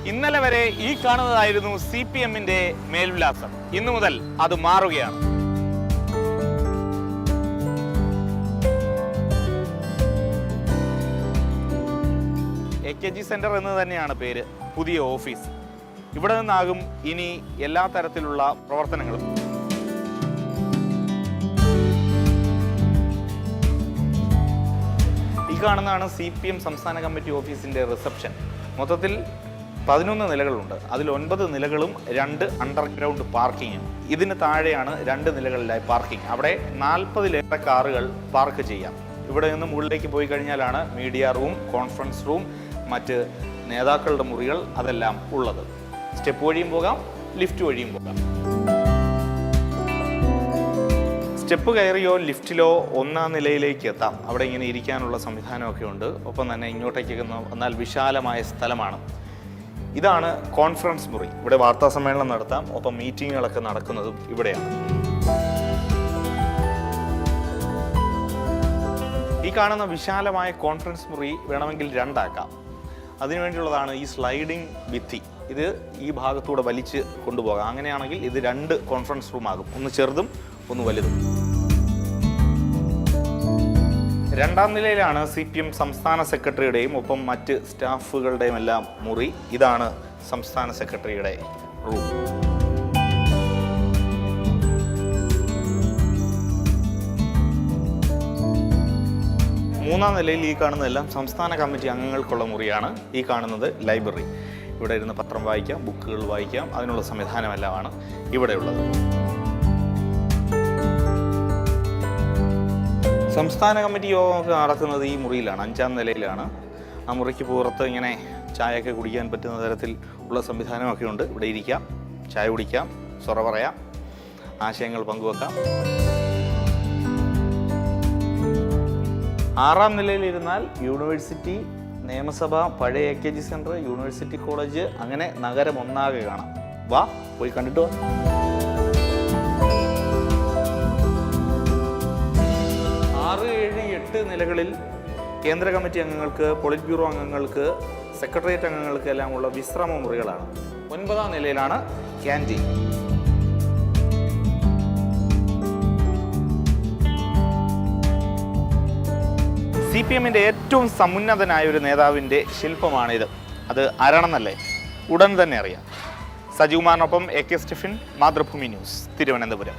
ഇന്നലെ വരെ ഈ കാണുന്നതായിരുന്നു CPM-ന്റെ മേൽവിലാസം. ഇന്നു മുതൽ അത് മാറുകയാണ്. AKG സെന്റർ എന്ന് തന്നെയാണ് പേര്. പുതിയ ഓഫീസ് ഇവിടെ നിന്നാകും ഇനി എല്ലാ തരത്തിലുള്ള പ്രവർത്തനങ്ങളും. ഈ കാണുന്നതാണ് CPM സംസ്ഥാന കമ്മിറ്റി ഓഫീസിൻ്റെ റിസപ്ഷൻ. മൊത്തത്തിൽ 11 നിലകളുണ്ട്. അതിൽ 9 നിലകളും 2 അണ്ടർഗ്രൗണ്ട് പാർക്കിങ്ങും. ഇതിന് താഴെയാണ് 2 നിലകളിലായി പാർക്കിംഗ്. അവിടെ 40-ലേറെ കാറുകൾ പാർക്ക് ചെയ്യാം. ഇവിടെ നിന്ന് മുകളിലേക്ക് പോയി കഴിഞ്ഞാലാണ് മീഡിയ റൂം, കോൺഫറൻസ് റൂം, മറ്റ് നേതാക്കളുടെ മുറികൾ അതെല്ലാം ഉള്ളത്. സ്റ്റെപ്പ് വഴിയും പോകാം, ലിഫ്റ്റ് വഴിയും പോകാം. സ്റ്റെപ്പ് കയറിയോ ലിഫ്റ്റിലോ 1-ാം നിലയിലേക്ക് എത്താം. അവിടെ ഇങ്ങനെ ഇരിക്കാനുള്ള സംവിധാനമൊക്കെ ഉണ്ട്. ഒപ്പം തന്നെ ഇങ്ങോട്ടേക്ക് വന്നാൽ വിശാലമായ സ്ഥലമാണ്. ഇതാണ് കോൺഫറൻസ് മുറി. ഇവിടെ വാർത്താ സമ്മേളനം നടത്താം. ഒപ്പം മീറ്റിങ്ങുകളൊക്കെ നടക്കുന്നതും ഇവിടെയാണ്. ഈ കാണുന്ന വിശാലമായ കോൺഫറൻസ് മുറി വേണമെങ്കിൽ 2 ആക്കാം. അതിനുവേണ്ടിയുള്ളതാണ് ഈ സ്ലൈഡിംഗ് ഭിത്തി. ഇത് ഈ ഭാഗത്തൂടെ വലിച്ച് കൊണ്ടുപോകാം. അങ്ങനെയാണെങ്കിൽ ഇത് 2 കോൺഫറൻസ് റൂം ആകും. ഒന്ന് ചെറുതും ഒന്ന് വലുതും. 2-ാം നിലയിലാണ് CPM സംസ്ഥാന സെക്രട്ടറിയുടെയും ഒപ്പം മറ്റ് സ്റ്റാഫുകളുടെയും എല്ലാം മുറി. ഇതാണ് സംസ്ഥാന സെക്രട്ടറിയുടെ റൂം. 3-ാം നിലയിൽ ഈ കാണുന്നതെല്ലാം സംസ്ഥാന കമ്മിറ്റി അംഗങ്ങൾക്കുള്ള മുറിയാണ്. ഈ കാണുന്നത് ലൈബ്രറി. ഇവിടെ ഇരുന്ന് പത്രം വായിക്കാം, ബുക്കുകൾ വായിക്കാം. അതിനുള്ള സംവിധാനമെല്ലാമാണ് ഇവിടെയുള്ളത്. സംസ്ഥാന കമ്മിറ്റി യോഗമൊക്കെ നടക്കുന്നത് ഈ മുറിയിലാണ്, 5-ാം നിലയിലാണ്. ആ മുറിക്ക് പുറത്ത് ഇങ്ങനെ ചായയൊക്കെ കുടിക്കാൻ പറ്റുന്ന തരത്തിൽ ഉള്ള സംവിധാനമൊക്കെ ഉണ്ട്. ഇവിടെ ഇരിക്കാം, ചായ കുടിക്കാം, സൊറ പറയാം, ആശയങ്ങൾ പങ്കുവെക്കാം. 6-ാം നിലയിലിരുന്നാൽ യൂണിവേഴ്സിറ്റി, നിയമസഭ, പഴയ AKG സെൻറ്റർ, യൂണിവേഴ്സിറ്റി കോളേജ്, അങ്ങനെ നഗരം ഒന്നാകെ കാണാം. വാ, പോയി കണ്ടിട്ട് വാ. 6, 7, 8 നിലകളിൽ കേന്ദ്ര കമ്മിറ്റി അംഗങ്ങൾക്ക്, പോളിറ്റ് ബ്യൂറോ അംഗങ്ങൾക്ക്, സെക്രട്ടേറിയറ്റ് അംഗങ്ങൾക്ക് എല്ലാം ഉള്ള വിശ്രമ മുറികളാണ്. 9-ാം നിലയിലാണ് ക്യാൻറ്റീൻ. CPM-ന്റെ ഏറ്റവും സമുന്നതനായ ഒരു നേതാവിൻ്റെ ശില്പമാണിത്. അത് ആരാണെന്നല്ലേ ഉടൻ തന്നെ അറിയാം. സജീവ്മാനൊപ്പം AK സ്റ്റെഫിൻ, മാതൃഭൂമി ന്യൂസ്, തിരുവനന്തപുരം.